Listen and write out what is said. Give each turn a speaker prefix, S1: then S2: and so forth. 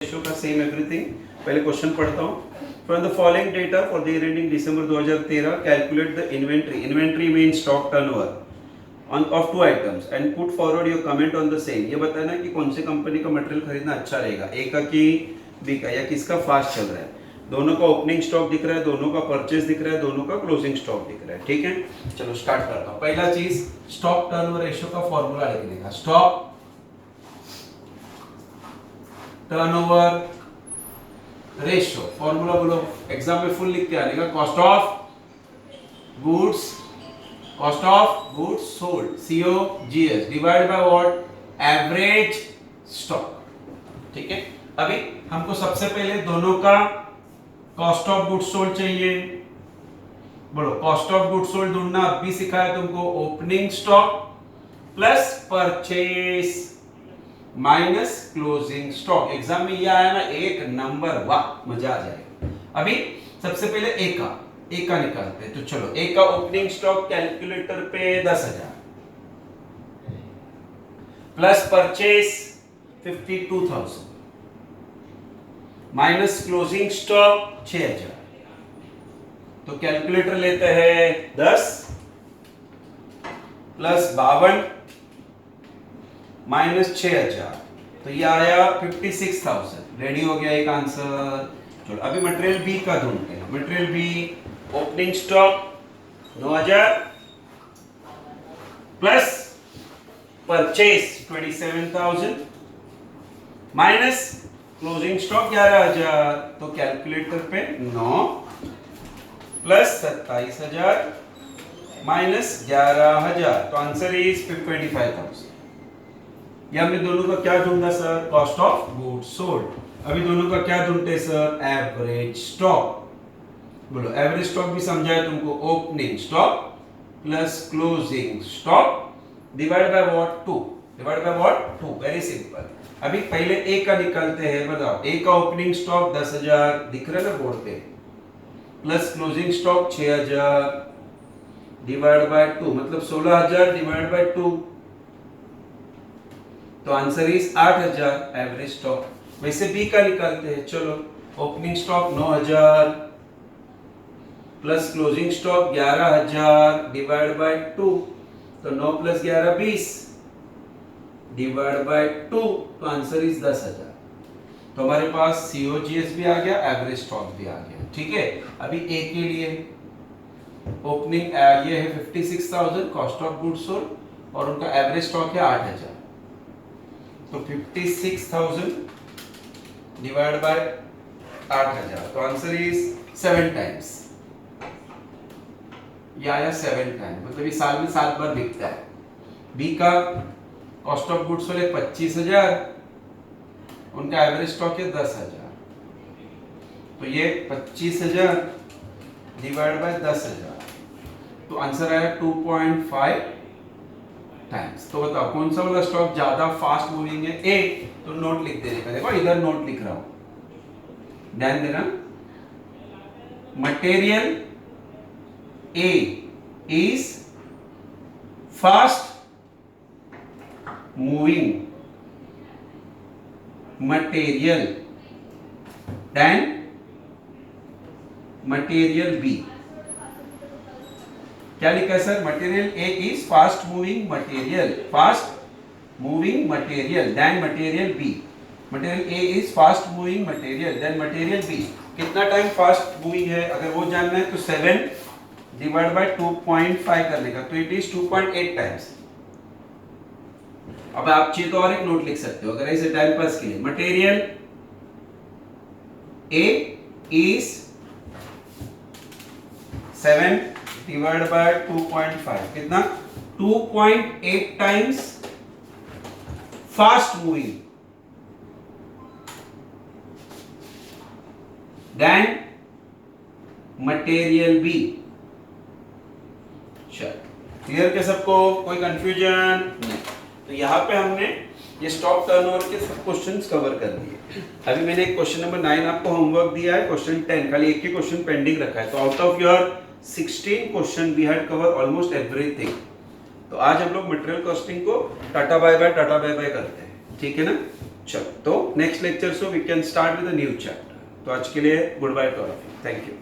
S1: Ratio का same everything. पहले question पढ़ता हूँ। From the following data for the year ending December 2013 calculate the inventory mean stock turnover on of two items and put forward your comment on the same. ये बताना कि कौन सी company का material खरीदना अच्छा रहेगा, ए का कि बी का, या किसका फास्ट चल रहा है। दोनों का ओपनिंग स्टॉक दिख रहा है, दोनों का परचेज दिख रहा है, दोनों का क्लोजिंग स्टॉक दिख रहा है। ठीक है, चलो स्टार्ट करता हूँ। पहला चीज स्टॉक टर्नओवर रेशियो का फॉर्मूला लिखने का। स्टॉक टर्नओवर रेशियो फॉर्मूला बोलो, एग्जाम में फुल लिख के आने का। Cost of goods sold COGS divide by what, average stock. ठीक है, अभी हमको सबसे पहले दोनों का कॉस्ट ऑफ गुड्स सोल्ड चाहिए। बोलो, कॉस्ट ऑफ गुड्स सोल्ड ढूंढना अब भी सिखाया तुमको। Opening stock plus purchase minus closing stock. Exam में ये आया ना एक नंबर, वाह मजा आ जाएगा। अभी सबसे पहले ए का निकालते हैं। तो चलो, ए का ओपनिंग स्टॉक कैलकुलेटर पे 10,000 plus purchase 52,000 minus closing stock 6,000। तो कैलकुलेटर लेते हैं 10 प्लस 52 माइनस 6,000, तो ये आया 56,000। रेडी हो गया एक आंसर। चलो अभी मटेरियल बी का ढूंढते हैं। Material B opening stock 9,000 plus purchase 27,000 minus closing stock 11,000। तो कैलकुलेटर पे 9 प्लस 27,000 माइनस 11,000, तो आंसर इज 25,000। या हमने दोनों का क्या ढूंढा sir? Cost of goods sold. अभी दोनों का क्या ढूंढते सर? Average stock. बोलो, एवरेज स्टॉक भी समझाया तुमको। Opening stock plus closing stock divide by what, 2। Divide by what, 2। Very simple. अभी पहले ए का निकालते हैं। बताओ, ए का ओपनिंग स्टॉक 10,000 दिख रहा है ना बोर्ड पे, plus closing stock 6,000 divide by 2, मतलब 16,000 डिवाइड बाय 2, तो आंसर इज 8,000 एवरेज स्टॉक। वैसे बी का निकालते हैं। चलो, opening stock 9,000 plus closing stock 11,000 divide by 2, तो 9 प्लस 11 20 डिवाइड बाय 2, तो आंसर इज 10,000। तो हमारे पास COGS भी आ गया, एवरेज स्टॉक भी आ गया। ठीक है, अभी ए के लिए ओपनिंग ये है 56,000 कॉस्ट ऑफ गुड्स सोल्ड और उनका एवरेज स्टॉक है 8,000। तो 56,000 डिवाइड बाय 8,000, तो आंसर इज 7 टाइम्स। ये आया 7 टाइम, मतलब ये साल में 7 बार बिकता है। बी का कॉस्ट ऑफ गुड्स सोल्ड 25,000, उनका एवरेज स्टॉक है 10,000, तो ये 25,000 डिवाइड बाय 10,000, तो आंसर आया 2.5 टाइम्स। तो बताओ कौन सा वाला स्टॉक ज्यादा फास्ट मूविंग है? ए। तो नोट लिख देने का। देखो इधर नोट लिख रहा हूं, ध्यान देना। Material A is fast moving material than material B. क्या लिखा है sir? Material A is fast moving material than material B. Material A is fast moving material than material B. कितना टाइम फास्ट मूविंग है अगर वो जानना है, तो 7 डिवाइड बाय 2.5 करने का, तो इट इज 2.8 टाइम्स। अब आप चाहिए तो और एक नोट लिख सकते हो अगर ऐसे टाइम पास के लिए। Material A is 7 divide by 2.5, कितना? 2.8 times fast moving than material B. चलो, क्लियर क्या सबको? कोई कंफ्यूजन नहीं? तो यहाँ पे हमने ये स्टॉक टर्नओवर के सब क्वेश्चंस कवर कर दिए। अभी मैंने क्वेश्चन नंबर 9 आपको होमवर्क दिया है, क्वेश्चन 10 खाली एक ही क्वेश्चन पेंडिंग रखा है। तो out of your 16 question we had cover almost everything. तो आज हम लोग मटेरियल कॉस्टिंग को टाटा बाय बाय करते हैं, ठीक है ना। चलो तो next lecture so we can start with a new chapter. तो आज के लिए good bye to all of you, thank you.